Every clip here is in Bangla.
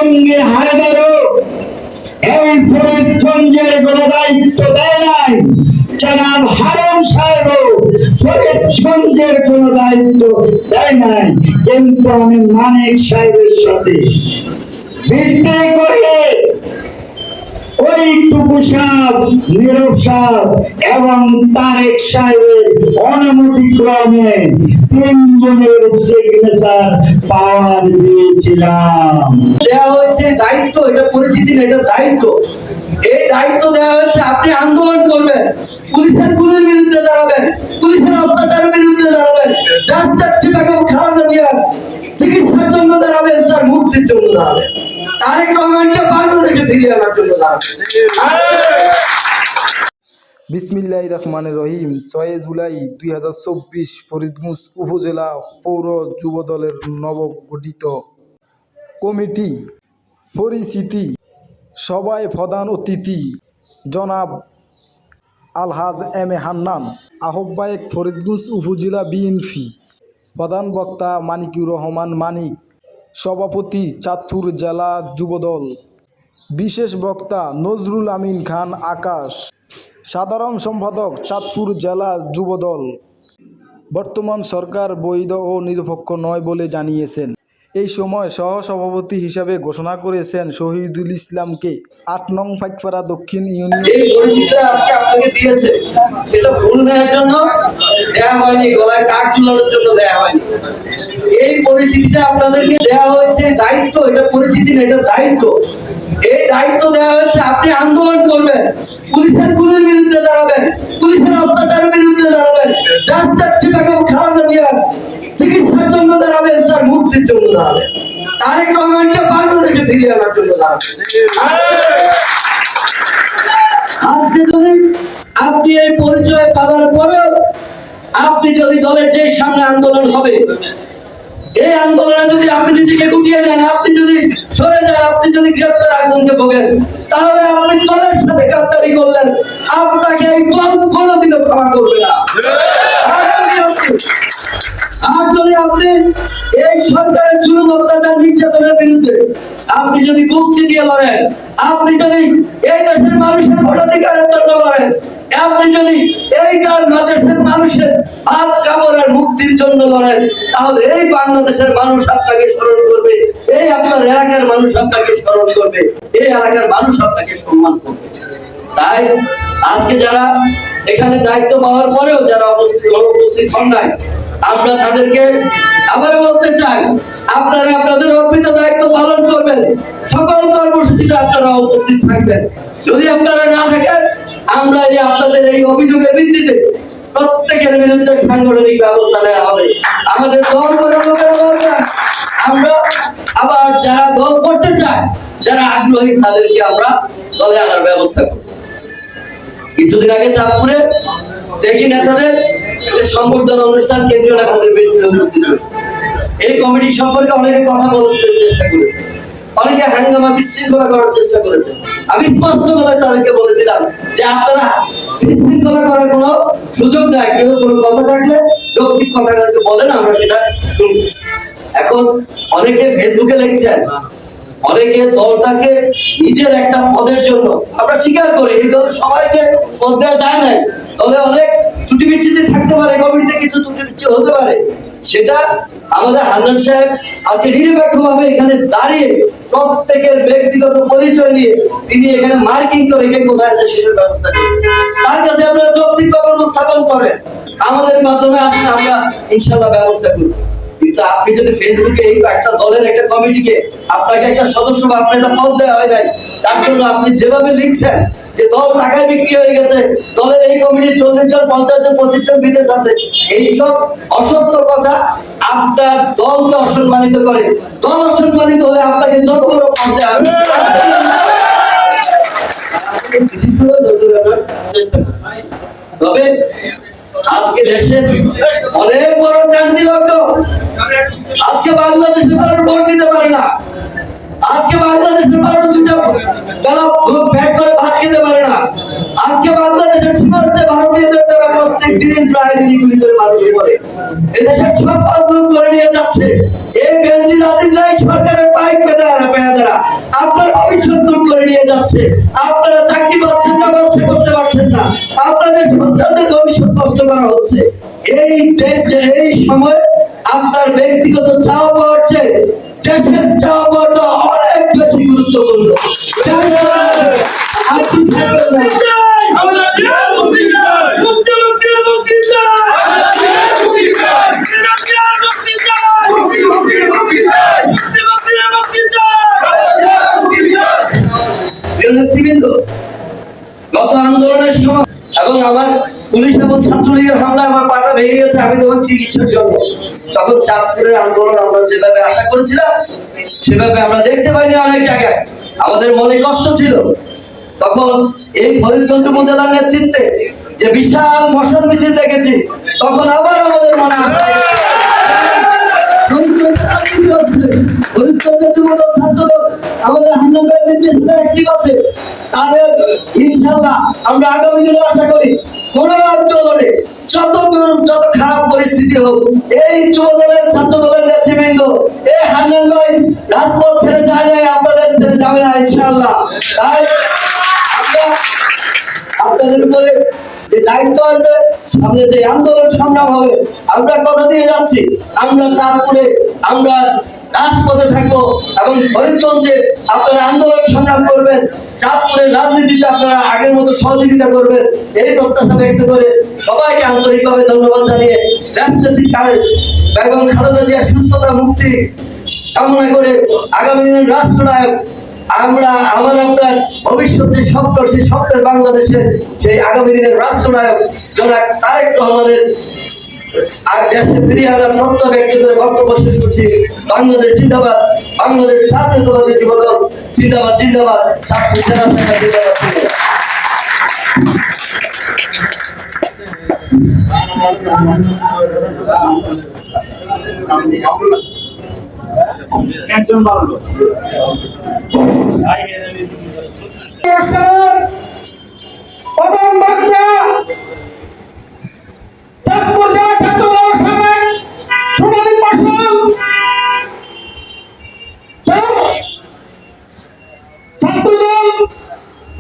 জঙ্গি হায়দারও এই ফরিদগঞ্জের কোনো দায়িত্ব দেয় নাই, জনাব হারুন সাহেবও ফরিদগঞ্জের কোনো দায়িত্ব দেয় নাই। কিন্তু আমি মানিক সাহেবের সাথে ভিত্তি করে ওই টুকু সাহেব, নীরব সাহেব এবং তারেক সাহেবের অনুমতি ক্রমে তিনজনের সিগনেচার পাওয়ার দিয়েছিলাম। দেওয়া হয়েছে দায়িত্ব, এটা পরিচিতি না, এটা দায়িত্ব। এই দায়িত্ব দেওয়া হয়েছে, আপনি আন্দোলন করবেন, পুলিশের গুলির বিরুদ্ধে দাঁড়াবেন, পুলিশের অত্যাচারের বিরুদ্ধে দাঁড়াবেন, যাচ্ছে বেগম খালেদা জিয়ার চিকিৎসার জন্য দাঁড়াবেন, তার মুক্তির জন্য দাঁড়াবেন, তারেক রহমানকে বাংলাদেশে ফিরিয়ে আনার জন্য দাঁড়াবেন। বিসমিল্লাহির রহমানির রহিম। 6 জুলাই 2024 ফরিদগঞ্জ উপজেলা পৌর যুবদলের নবগঠিত কমিটি পরিচিতি সভায় প্রধান অতিথি জনাব আলহাজ এম এ হান্নান, আহ্বায়ক ফরিদগঞ্জ উপজেলা বিএনপি, প্রধান বক্তা মানিকুর রহমান মানিক, সভাপতি চাঁদপুর জেলা যুবদল, বিশেষ বক্তা নজরুল আমিন খান আকাশ, সাধারণ সম্পাদক চাঁদপুর জেলা যুবদল। বর্তমান সরকার বৈধ ও নিরপেক্ষ নয় বলে জানিয়েছেন। এই সময় সহসভাপতি হিসাবে ঘোষণা করেছেন শহীদুল ইসলামকে। 8 নং পাইকপাড়া দক্ষিণ ইউনিয়ন। এই পরিচিতিটা আজকে আপনাকে দিয়েছে, সেটা ফুল নেওয়ার জন্য দেয়া হয়নি, গলায় কাঠ ঝুলানোর জন্য দেয়া হয়নি। এই পরিচিতিটা আপনাদেরকে দেয়া হয়েছে দায়িত্ব, এটা পরিচিতি না, এটা দায়িত্ব। এই দায়িত্ব দেওয়া হয়েছে, আপনি আন্দোলন করবেন, পুলিশের গুলির বিরুদ্ধে দাঁড়াবেন, পুলিশের অত্যাচারের বিরুদ্ধে দাঁড়াবেন, যাচ্ছে বেগম খালেদা জিয়ার চিকিৎসার জন্য দাঁড়াবেন, তার মুক্তির জন্য দাঁড়াবেন, তারেক রহমানকে বাংলাদেশে ফিরিয়ে আনার জন্য দাঁড়াবেন। আজকে যদি আপনি এই পরিচয় পাওয়ার পরেও আপনি যদি দলের যে সামনে আন্দোলন হবে, এই আন্দোলনে যদি আপনি নিজেকে গুটিয়ে নেন, আপনি যদি সরে যান, আপনি যদি গ্রেপ্তার আগুনকে ভোগেন, তাহলে আপনি দলের সাথে গাদ্দারি করলেন, আপনাকে এই দল কোনোদিনও ক্ষমা করবে না। আর যদি আপনি এই সরকারের জুলুম অত্যাচার নির্যাতনের বিরুদ্ধে আপনি যদি বুক চিতিয়ে লড়েন, আপনি যদি এই দেশের মানুষের ভোটাধিকারের জন্য লড়েন, আপনি যদি এই দেশের মানুষের হাত কামড়ের মুক্তির জন্য লড়েন, তাহলে এই বাংলাদেশের মানুষ আপনাকে স্মরণ করবে, এই আপনার এলাকার মানুষ আপনাকে স্মরণ করবে, এই এলাকার মানুষ আপনাকে সম্মান করবে। তাই আজকে যারা এখানে দায়িত্ব পাওয়ার পরেও যারা উপস্থিত হন নাই, আমরা তাদেরকে আবার বলতে চাই, আপনারা আপনাদের অর্পিত দায়িত্ব পালন করবেন, সকল কর্মসূচিতে আপনারা উপস্থিত থাকবেন। যদি আপনারা না থাকেন, আমরা এই আপনাদের এই অভিযোগের ভিত্তিতে প্রত্যেকের বিরুদ্ধে সাংগঠনিক ব্যবস্থা নেওয়া হবে। আমাদের দল করার আমরা আবার যারা দল করতে চায়, যারা আগ্রহী, তাদেরকে আমরা দলে আনার ব্যবস্থা করব। কিছুদিন আগে চাঁদপুরে দেখি নেতাদের একটা সংবর্ধনা অনুষ্ঠান, কেন্দ্রীয় নেতাদের উপস্থিত হয়েছে। এই কমিটি সম্পর্কে অনেকে কথা বলতে চেষ্টা করেছে, অনেকে হাঙ্গামা বিশৃঙ্খলা করার চেষ্টা করেছে। আমি স্পষ্ট করে তাদেরকে বলেছিলাম যে আপনারা বিশৃঙ্খলা করার কোনো সুযোগ নাই, কেউ কোনো কথা থাকলে যৌক্তিক কথা বলেন, আমরা সেটা শুনছি। এখন অনেকে ফেসবুকে লিখছেন, অনেকে দলটাকে নিজের একটা পদের জন্য, আমরা স্বীকার করি এই দল সবাইকে পদ দেওয়া যায় না, দলে অনেক ত্রুটি বিচ্ছুতি থাকতে পারে, কমিটিতে কিছু ত্রুটি বিচ্ছুতি হতে পারে, সেটা আমাদের হান্নান সাহেব আজকে নিরপেক্ষভাবে এখানে দাঁড়িয়ে প্রত্যেকের ব্যক্তিগত পরিচয় নিয়ে তিনি এখানে মার্কিং করে কে কোথায় আছে সেটার ব্যবস্থা করেন। তার কাছে আপনারা যৌক্তিকভাবে উপস্থাপন করেন, আমাদের মাধ্যমে আসলে আমরা ইনশাল্লাহ ব্যবস্থা করব। কিন্তু আপনি যদি ফেসবুকে এই একটা দলের একটা কমিটিকে আপনাকে একটা সদস্য বা আপনার একটা পদ দেওয়া হয় নাই, তার জন্য আপনি যেভাবে লিখছেন যে দল টাকায় বিক্রি হয়ে গেছে, দলের এই কমিটির 40 জন 50 জন 25 জন বিদেশ আছে, এইসব অসত্য কথা আপনার দলকে অসম্মানিত করে। দল অসম্মানিত হলে আপনাকে যত বড় পদ দেওয়া হবে তবে আজকে দেশের অনেক বড় ক্রান্তি লগ্ন, আজকে বাংলাদেশের মানুষ ভোট দিতে পারে না, আজকে বাংলাদেশের মানুষ দুটা বেলা পেট করে ভাত খেতে পারে না, আজকে বাংলাদেশের সীমান্তে ভারতীয়দের দ্বারা প্রত্যেক দিন প্রায় গুলি করে মানুষ মরে, এদেশের সব পাঁচ করে নিয়ে যাচ্ছে। এই বেঞ্জির আজিজরাই সরকারের পাইপ পেদারা যাচ্ছে, আপনারা চাকরি পাচ্ছেন না, ব্যবসা করতে পারছেন না, আপনাদের সন্তানদের ভবিষ্যৎ নষ্ট করা হচ্ছে। এই সময় আপনার ব্যক্তিগত চাওয়া পাওয়ার চেয়ে দেশের চাওয়া পাওয়াটা অনেক বেশি গুরুত্বপূর্ণ। আপনি থাকবেন না। নেতৃবৃন্দ, গত আন্দোলনের সময় এবং আমার পুলিশ এবং ছাত্রলীগের হামলায় আমার পাটা ভেঙে গেছে, আমি তখন চিকিৎসার জন্য। তখন চাঁদপুরের আন্দোলন আমরা যেভাবে আশা করেছিলাম সেভাবে আমরা দেখতে পাইনি। অনেক জায়গায় আমাদের মনে কষ্ট ছিল। তখন এই ফরিদগঞ্জ উপজেলার নেতৃত্বে যে বিশাল মশাল মিছিল দেখেছি, তখন আবার আমাদের মনে আসছে আমাদের হান্নানবাই নির্দেশনা অ্যাক্টিভ আছে। তাদের ইনশাআল্লাহ আমরা আগামী দিনে আশা করি কোন আন্দোলনে যত খারাপ পরিস্থিতি হোক, এই যুব দলের ছাত্র দলের নেতৃবৃন্দ এই হান্নানবাই রাজপথ ছেড়ে যায় নাই, আপনাদের ছেড়ে যাবে না ইনশাআল্লাহ। তাই আমরা আপনাদের উপরে যে দায়িত্ব আসবে, সামনে যে আন্দোলন সংগ্রাম হবে, আমরা কথা দিয়ে যাচ্ছি আমরা চাঁদপুরে আমরা রাজপথে থাকবো এবং ফরিদগঞ্জে আপনারা আন্দোলন সংগ্রাম করবেন, চাঁদপুরের রাজনীতিতে আপনারা আগের মতো সহযোগিতা করবেন, এই প্রত্যাশা ব্যক্ত করে সবাইকে আন্তরিকভাবে ধন্যবাদ জানিয়ে দেশনেত্রী বেগম খালেদা জিয়ার সুস্থতা মুক্তি কামনা করে আগামী দিনের রাষ্ট্রনায়ক আমার আপনার ভবিষ্যতের স্বপ্ন, সেই স্বপ্নের বাংলাদেশের সেই আগামী দিনের রাষ্ট্রনায়ক জনাব তারেক রহমানের দেশে ফিরিয়ে আনার প্রত্যয় ব্যক্তি করে বক্তব্য শেষ করছি। বাংলাদেশ জিন্দাবাদ, বাংলাদেশ জাতীয়তাবাদী যুবদল জিন্দাবাদ, জিন্দাবাদ, ছাত্র সেনা শাখা জিন্দাবাদ। একজন ভালো প্রথম বক্তা চাঁদপুর জেলা ছাত্র দলের সাবেক সোনালী পাশাল ছাত্রদল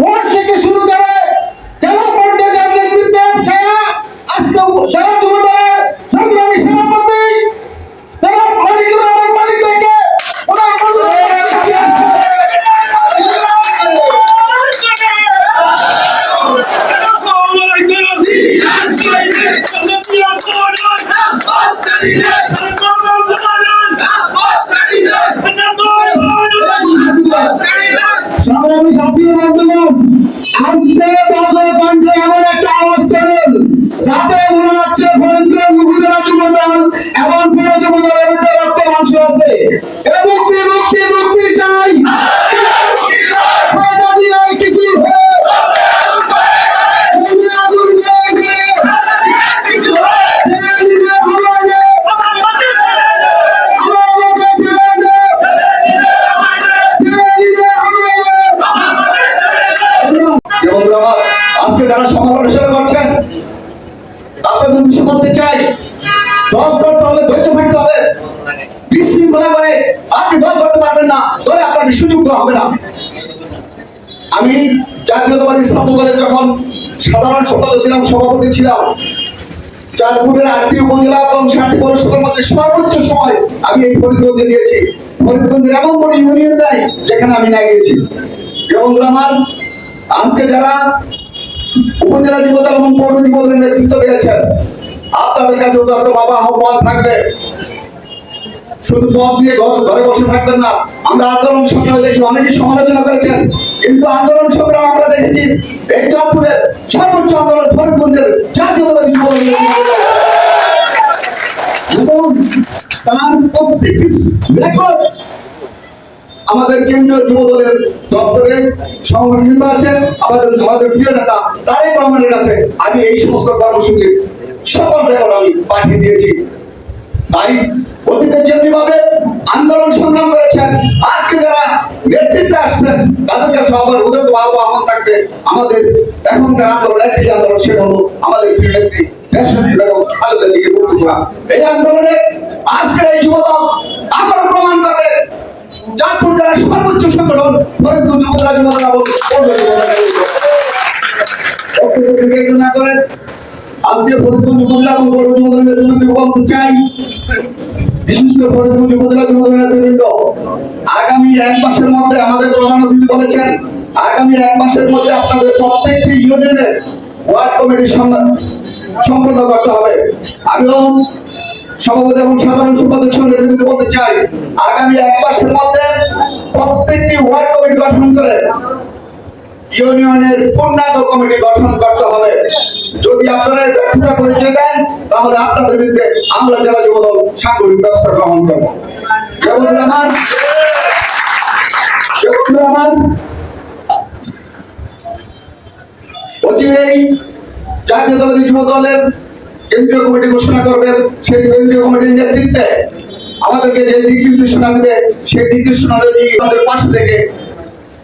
ভোট থেকে শুরু করে জেলা পর্যায়ে যার নেতৃত্বে ছায়া আজকে জেলা যুব দলের সংগ্রামী সভাপতি যারা ফরিদুর রহমান মালিক থেকে ওনার আমি সাথীয় বন্ধুগণ, আজকে দশর কণ্ঠে এমন একটা আওয়াজ করুন যাতে মনে হচ্ছে ফরিদগঞ্জ উপজেলা যুবদল এবং পুরো যুবদলের মধ্যে রক্ত মাংস আছে। মুক্তি মুক্তি মুক্তি চাই, কিছু আজকে যারা সমালোচনা করছেন আপনাদের উদ্দেশ্যে বলতে চাই, দল করতে হলে ধৈর্য থাকতে হবে। বিশৃঙ্খলা করে আপনি দল করতে পারবেন না, দলে আপনার সুযোগ হবে না। আমি জাতীয়তাবাদী ছাত্র দলের যখন সাধারণ সম্পাদক ছিলাম, সভাপতি ছিলাম, চাঁদপুরের ৮টি উপজেলা এবং ৬০টি পৌরসভার মধ্যে সর্বোচ্চ সময় আমি এই ফরিদগঞ্জে দিয়েছি। ফরিদগঞ্জের এমন কোনো ইউনিয়ন নাই যেখানে আমি না গিয়েছি। এবং আমার আজকে যারা উপজেলা যুবদল এবং পৌর যুবদলের নেতৃত্ব দিয়েছেন, আপনাদের কাছে বাবা আহ্বান থাকবে, শুধু পথ দিয়ে ঘরে বসে থাকবেন না। আমরা আন্দোলন সংগ্রামে দেখছি অনেকেই সমালোচনা করেছেন, কিন্তু আন্দোলন সংগ্রাম আমরা দেখেছি এই চাঁদপুরের সর্বোচ্চ আন্দোলন ফরিদগঞ্জের জাতীয়তাবাদী যুবদল এবং তার প্রত্যেকটি রেকর্ড আমাদের কেন্দ্রীয় যুবদলের দপ্তরে সংগঠিত আছে। আমাদের প্রিয় নেতা তারেক রহমানের কাছে আমি এই সমস্ত কর্মসূচি সকল রেকর্ড আমি পাঠিয়ে দিয়েছি। তাই অতীতে যেভাবে আন্দোলন সংগ্রাম করেছেন, আজকে যারা নেতৃত্বে আসছেন তাদের কাছে আবার ওদের তো আহ্বান থাকবে। আমাদের এখনকার আন্দোলন একটি আন্দোলন, সেটা হলো আমাদের প্রিয় নেত্রী দেশনেত্রী বেগম খালেদা জিয়াকে মুক্তি করা। এই আন্দোলনে আজকের এই যুবদল আবার প্রমাণ করবে চাঁদপুর জেলার সর্বোচ্চ সংগঠন ফরিদগঞ্জ উপজেলা যুব দল না করেন আজকে ফরিদগঞ্জ উপজেলা এবং ফরিদগঞ্জ উপজেলার নেতৃত্ব বলতে চাই, বিশেষ করে ফরিদগঞ্জ উপজেলা যুব দলের নেতৃবৃন্দ, আগামী 1 মাসের মধ্যে আমাদের প্রধান অতিথি বলেছেন আগামী 1 মাসের মধ্যে আপনাদের প্রত্যেকটি ইউনিয়নের ওয়ার্ড কমিটি সম্পন্ন করতে হবে। আমিও সভাপতি এবং সাধারণ সম্পাদক সঙ্গে বলতে চাই আগামী 1 মাসের মধ্যে প্রত্যেকটি ওয়ার্ড কমিটি গঠন করে ইউনিয়নের পূর্ণাঙ্গ কমিটি গঠন করতে হবে। যদি আপনারা ব্যর্থতা পরিচয় দেন তাহলে আপনাদের বিরুদ্ধে আমরা জেলা যুবদল সাংগঠনিক ব্যবস্থা গ্রহণ করব। অচিরেই জাতীয় দলের যুব দলের কেন্দ্রীয় কমিটি ঘোষণা করবেন। সেই কেন্দ্রীয় কমিটির নেতৃত্বে আমাদেরকে যে দিক নির্দেশনা দেবে সেই দিক নির্দেশনা তাদের পাশে থেকে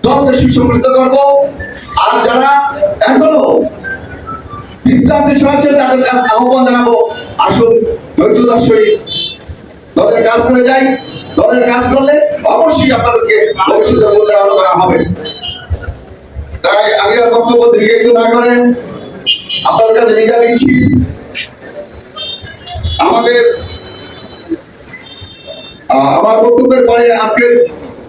দলকে সুসংগঠিত করবো। আর যারা এখনো বিভ্রান্তি ছড়াচ্ছে তাদের কাছে আহ্বান জানাবো, আসুন ধৈর্যতার সহিত দলের কাজ করে যাই। দলের কাজ করলে অবশ্যই আপনাদেরকে ভবিষ্যতে মূল্যায়ন করা হবে। তাই আমি আর বক্তব্য দীর্ঘায়িত না করে আপনার কাছে বিদায় দিচ্ছি। আমার বক্তব্যের পরে আজকের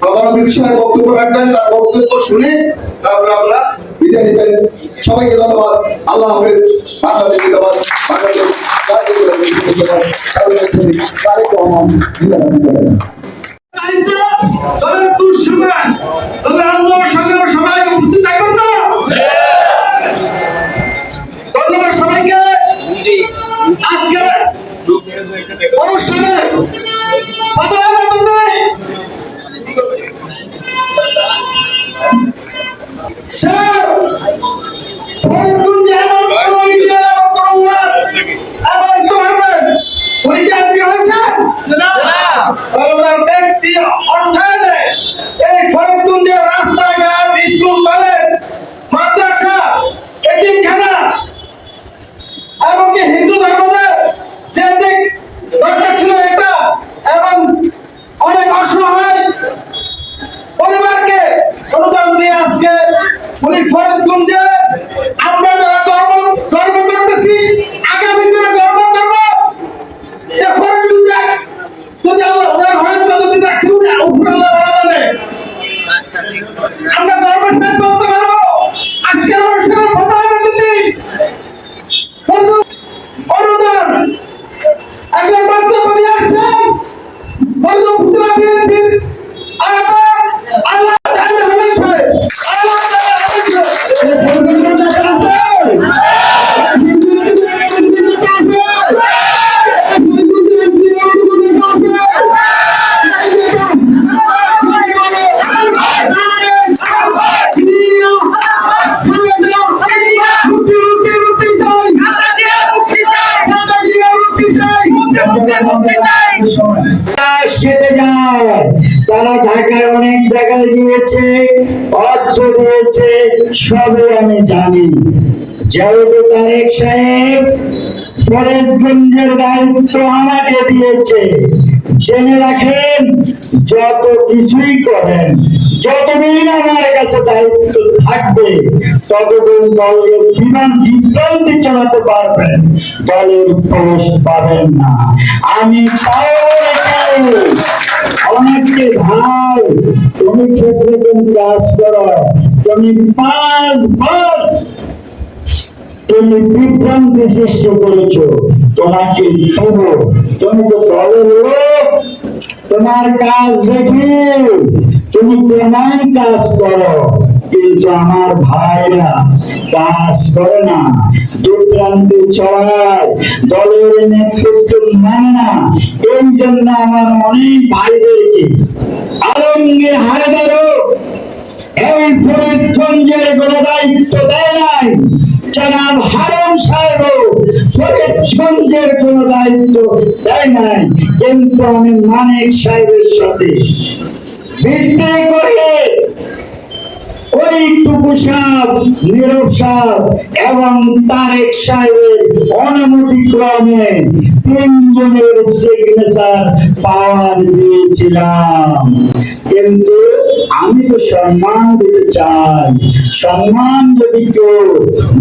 প্রধান অতিথি সাহেব বক্তব্য রাখবেন, তার বক্তব্য শুনে তারপরে আপনারা বিদায় নেবেন। সবাইকে ধন্যবাদ। আল্লাহ হাফেজ। বাংলাদেশ জিন্দাবাদ। বাংলাদেশ সবাই উপস্থিত থাকবেন তো? ধন্যবাদ সবাইকে। আজকে অনুষ্ঠানে ব্যক্তি অর্থায়নে এই ফরিদগঞ্জের রাস্তাঘাট, স্কুল, কলেজ, মাদ্রাসা, এতিমখানা এমনকি হিন্দু ধর্মের যে দরকার ছিল এটা এবং অনেক অসহায় পরিবারকে অনুদান দিয়ে আজকে উনি ফরিদগঞ্জে আমরা যারা গর্ব করতেছি, আগামী দিনে গর্ব করব যে ফরিদগঞ্জে যদি আল্লাহ হয় যতদিন রাখছি উপরে আল্লাহ মানে আমরা গর্বের সাথে বলতে পারবো আজকের অনুষ্ঠানের প্রধান অতিথি অনুদান একজন বক্তব্য নিয়ে আসছেন উপজেলা বিএনপির আল্লাহ জানে হয়েছে আল্লাহ খেতে যায়। তারা ঢাকায় অনেক জায়গায় দিয়েছে, অর্থ দিয়েছে, সবই আমি জানি। যেহেতু তারেক সাহেব ফরিদগঞ্জের দায়িত্ব আমাকে দিয়েছে, জেনে রাখেন যত কিছুই করেন, যতদিন আমার কাছে দায়িত্ব থাকবে ততদিন দলের বিভ্রান্তি চালাতে পারবেন, দলের পোস্ট পাবেন না। আমি অনেককে ভাই তুমি ক্ষেত্রে কাজ করো, তুমি 5 বার তুমি বিভ্রান্তি সৃষ্টি করেছো, তোমাকে দেব। তুমি তো দলের লোক, তোমার কাজ দেখি তুমি কেমন কাজ করো, কিন্তু আমার ভাইরা কাজ করে না, বিভ্রান্তি ছড়ায়, দলের নেতৃত্ব মানে না। এই জন্য আমার অনেক ভাইদেরকে আলমগীর হায়দারও এই ফরিদগঞ্জের কোনো দায়িত্ব দেয় নাই, জনাব হারুন সাহেব ফরিদগঞ্জের কোনো দায়িত্ব দেয় নাই। কিন্তু আমি মানিক সাহেবের সাথে ভিত্তি করে ওই টুকু সাহেব, নীরব সাহেব এবং তারেক সাহেবের অনুমতি ক্রমে 3 জনের সিগনেচার পাওয়ার দিয়েছিলাম। কিন্তু আমি তো সম্মান দিতে চাই। সম্মান যদি কেউ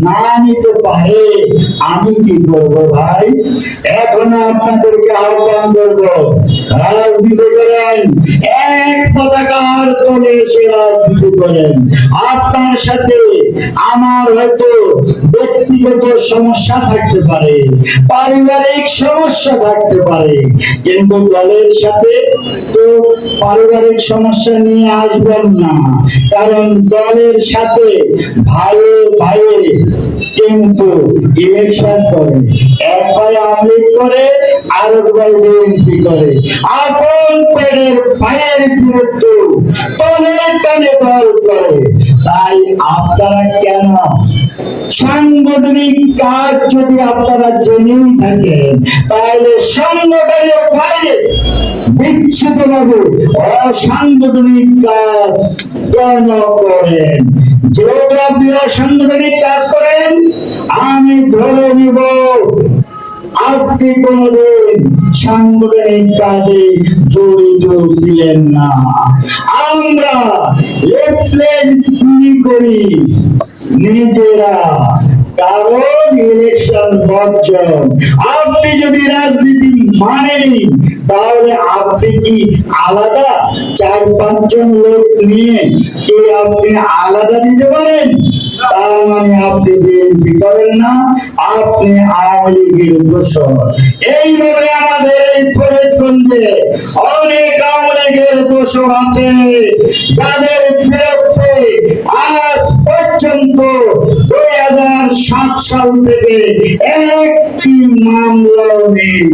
না নিতে পারে আমি কি করব ভাই? এখন আপনাদেরকে আহ্বান করব, রাজনীতি করেন, এক পতাকার তলে এসে রাজনীতি করেন। আপনার সাথে আমার হয়তো ব্যক্তিগত সমস্যা থাকতে পারে, পারিবারিক সমস্যা থাকতে পারে, কিন্তু দলের সাথে তো পারিবারিক সমস্যা নিয়ে আসবেন না। কারণ দলের সাথে ভাই ভাই কিন্তু ইলেকশন করে, এক ভাই আওয়ামী লীগ করে, আর এক ভাই বিএনপি করে। আপন পেটের ভাইয়ের বিরুদ্ধে দলের টানে দল করে। তাই আপনারা কেন সাংগঠনিক কাজ যদি আপনারা জেনেই থাকেন, তাহলে সংগঠনের বাইরে বিচ্ছিন্ন ভাবে অসাংগঠনিক কাজ কেন করেন? যেহেতু আপনি অসাংগঠনিক কাজ করেন, আমি ধরে নিব আপনি কোনদিন সাংগঠনিক কাজে জড়িত ছিলেন না। আমরা লিফলেট বিলি করি নিজেরা, কারণ ইলেকশন বর্জন। আপনি যদি রাজনীতি মানেনি, তাহলে আপনি কি আলাদা 4-5 জন লোক নিয়ে কি আপনি আলাদা দিতে পারেন? তার মানে আপনি বিএনপি করেন না, আপনি আওয়ামী লীগের দোসর। এইভাবে আমাদের এই ফরিদগঞ্জে অনেক আওয়ামী লীগের দোসর আছে, যাদের বিরুদ্ধে আজ পর্যন্ত 2007 সাল থেকে একটি মামলাও নেই।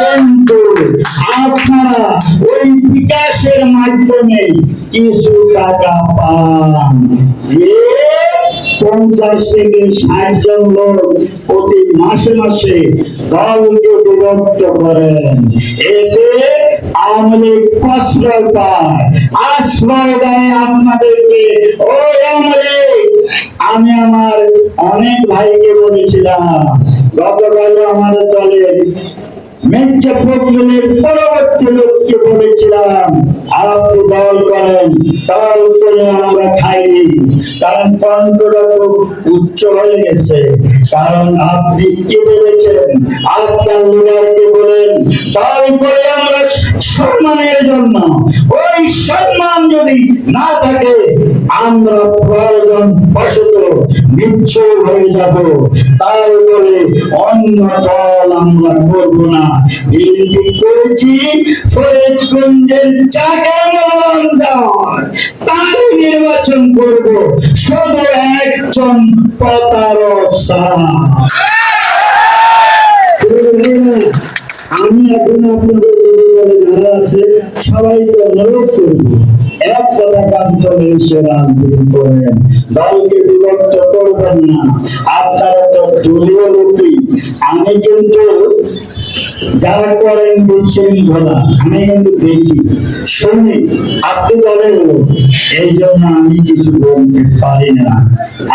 কিন্তু আপনারা ওই বিকাশের মাধ্যমে কিছু টাকা পান। 50 থেকে 60 জন লোক প্রতি মাসে মাসে দলকে বিভক্ত করেন। এতে আওয়ামী লীগ প্রশ্রয় পায়, আশ্রয় দেয় আপনাদেরকে। ওই আওয়ামী লীগ, আমি আমার অনেক ভাইকে বলেছিলাম, গতকাল আমাদের দলের মির্জা ফখরুলের পরবর্তী লোককে বলেছিলাম, আপনি দল করেন। দল করে আমরা খাইনি, কারণ কণ্ঠটা খুব উচ্চ হয়ে গেছে। কারণ আপনি কি বলেছেন, আপনার লিডারকে বলেন দল করে আমরা সম্মানের জন্য। ওই সম্মান যদি না থাকে, আমরা প্রয়োজন বশত বিচ্ছুর হয়ে যাব। তাই বলে অন্য দল আমরা করব না। বিএনপি করেছি, ফরিদগঞ্জের যাকে মনোনয়ন দেওয়ার তার নির্বাচন করব, শুধু একজন প্রতারক ছাড়া। আমি এখন আপনাদের যারা আছে সবাইকে অনুরোধ করবো, এক পতাকার তলে এসে রাজনীতি করেন, দলকে বিভক্ত করবেন না। আপনারা তো দলীয় লোকই। আমি কিন্তু যারা করেন বিশৃঙ্খলা, আমি কিন্তু দেখি শুনি, আপনি দলের লোক, এই জন্য আমি কিছু বলতে পারি না।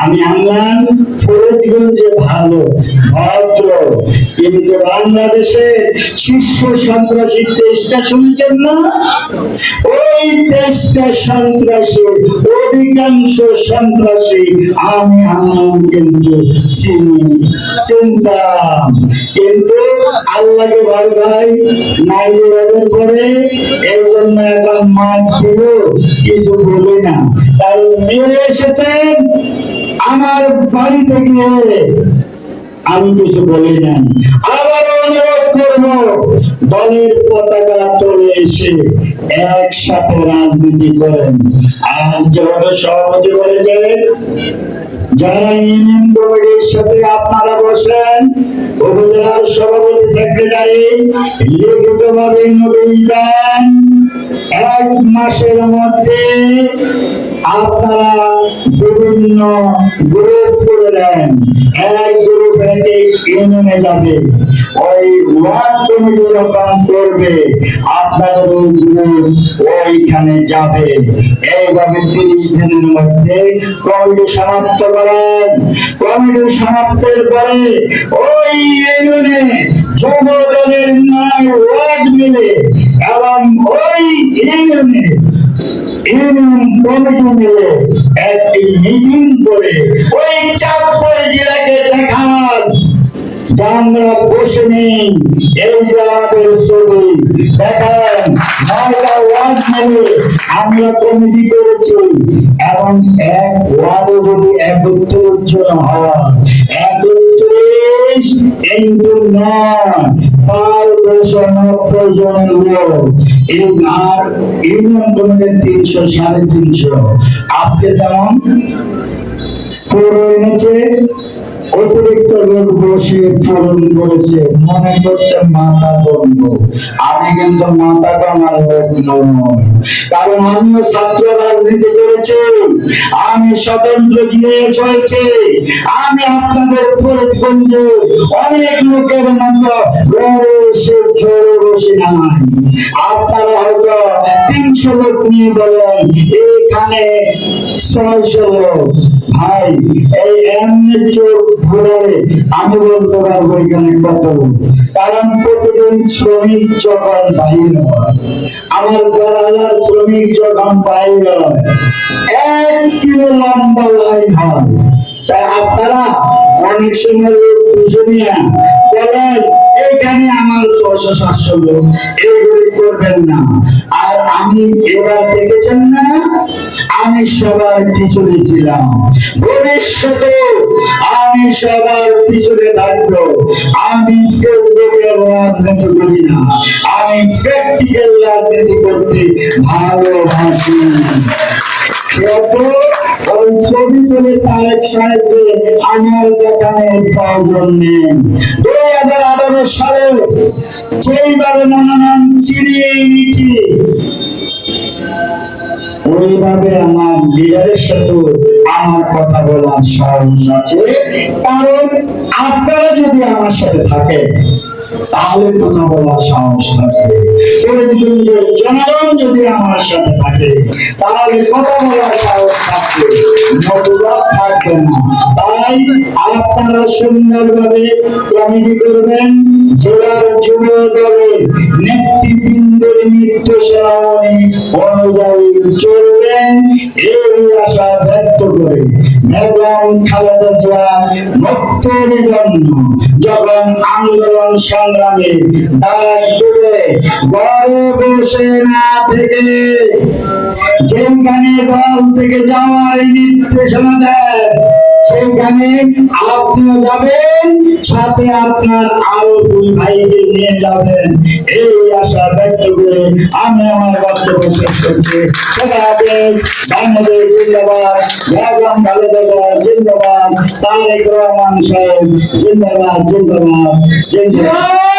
আমি আমার ফরিদগঞ্জে ভালো ভদ্র, কিন্তু বাংলাদেশের শীর্ষ সন্ত্রাসী 23টা শুনেছেন না? ওই 23টা সন্ত্রাসী, অধিকাংশ সন্ত্রাসী আমি কিন্তু চিনতাম, কিন্তু আল্লাহকে ভয় ভাই নাই করে এই জন্য এখন মাঠ দিল কিছু বলি না। কারণ নিয়ে এসেছেন আমার বাড়িতে গিয়ে, আমি কিছু বলি নাই। আবার অনুরোধ করব, দলের পতাকা তলে এসে একসাথে রাজনীতি করেন। আর যেহেতু সভাপতি বলেছেন, যারা ইউনিয়ন কমিটির সাথে আপনারা বসেন, উপজেলার সভাপতি সেক্রেটারি লিখিতভাবে নোটিশ দেন, 1 মাসের মধ্যে আপনারা বিভিন্ন গ্রুপ করে দেন। এক গ্রুপ ইউনিয়নে যাবে, ওই ওয়ার্ড কমিটি যখন করবে আপনাদের ওই গ্রুপ ওইখানে যাবে। এইভাবে 30 দিনের মধ্যে কমিটি সমাপ্ত করেন। কমিটি সমাপ্তের পরে ওই ইউনিয়নে যুব দলের 9 ওয়ার্ড মিলে এবং ওই ইউনিয়নে ইউনিয়ন কমিটি মিলে একটি মিটিং করে ওই চাঁদপুর জেলাকে দেখান যে আমরা বসে নেই। এই যে আমাদের ছবি দেখেন, 9টা ওয়ার্ড মিলে আমরা কমিটি করেছি এবং এক ওয়ার্ডে যদি 31 জন হয়, 31 into 9 590 জনের লোক। এই আর ইউনিয়ন কমিটির 300 350। আজকে তেমন পুরো এনেছে, অতিরিক্ত লোক বসে পূরণ করেছে, মনে করছে মাথা বন্ধ। আমি কিন্তু মাথা কামার লোক নয়, কারণ আমিও ছাত্র রাজনীতি করেছি, আমি স্বতন্ত্র জিনিস হয়েছে। আমি আপনাদের ফরিদগঞ্জে অনেক লোকের মতো রোডে এসে জোরে বসে নাই। আপনারা হয়তো 300 লোক নিয়ে বলেন, এখানে 600 লোক। ভাই, এই এমনি চোখ ঘুরে আমি বলতে পারবো এখানে কত লোক। কারণ প্রতিদিন শ্রমিক যখন বাহির হয়, আমার 10,000 শ্রমিক যখন বাহির হয়, 1 কিলো লম্বা লাইন হয়। তাই আপনারা অনেক সময় লোক দুজনিয়া বলেন এখানে আমার 600-700 লোক, এইগুলি করবেন না। আর আমি এবার দেখেছেন না, আমি সবার পিছনে ছিলাম, ভবিষ্যতে আমি সবার পিছনে থাকবো। আমি ফেসবুকের রাজনীতি করি না, আমি প্র্যাকটিক্যাল রাজনীতি করতে ভালোবাসি। ওই ছবি তুলে তারেক সাহেবকে আমার দেখানোর প্রয়োজন নেই। 2018 সালে যেইভাবে মনোনয়ন ছিনিয়ে নিয়েছি, ওইভাবে আমার লিডারের সাথে আমার কথা বলার সাহস আছে। কারণ আপনারা যদি আমার সাথে থাকেন তাহলে কথা বলার সাহস থাকবে। ফরিদগঞ্জের জনগণ যদি আমার সাথে থাকে তাহলে কথা বলার সাহস থাকবে, নতুবা থাকবে না। তাই আপনারা সুন্দরভাবে কমিটি করবেন, জেলার যুব দলের নেতৃবৃন্দের নির্দেশনাবলী অনুযায়ী চলবেন, এই আশা ব্যক্ত করে বেগম খালেদা জিয়ার মুক্তির জন্য যখন আন্দোলন সংগ্রামে ডাক দেবে, ঘরে বসে না থেকে যেখানে দল থেকে যাওয়ার নির্দেশনা দেয় সেখানে আপনিও যাবেন, সাথে আপনার আরো 2 ভাইকে নিয়ে যাবেন। এই আশা ব্যক্ত করে আমি আমার বক্তব্য শেষ করছি। বাংলাদেশ জিন্দাবাদ, বেগম খালেদা জিয়া জিন্দাবাদ, তারেক রহমান সাহেব জিন্দাবাদ, জিন্দাবাদ, জিন্দাবাদ।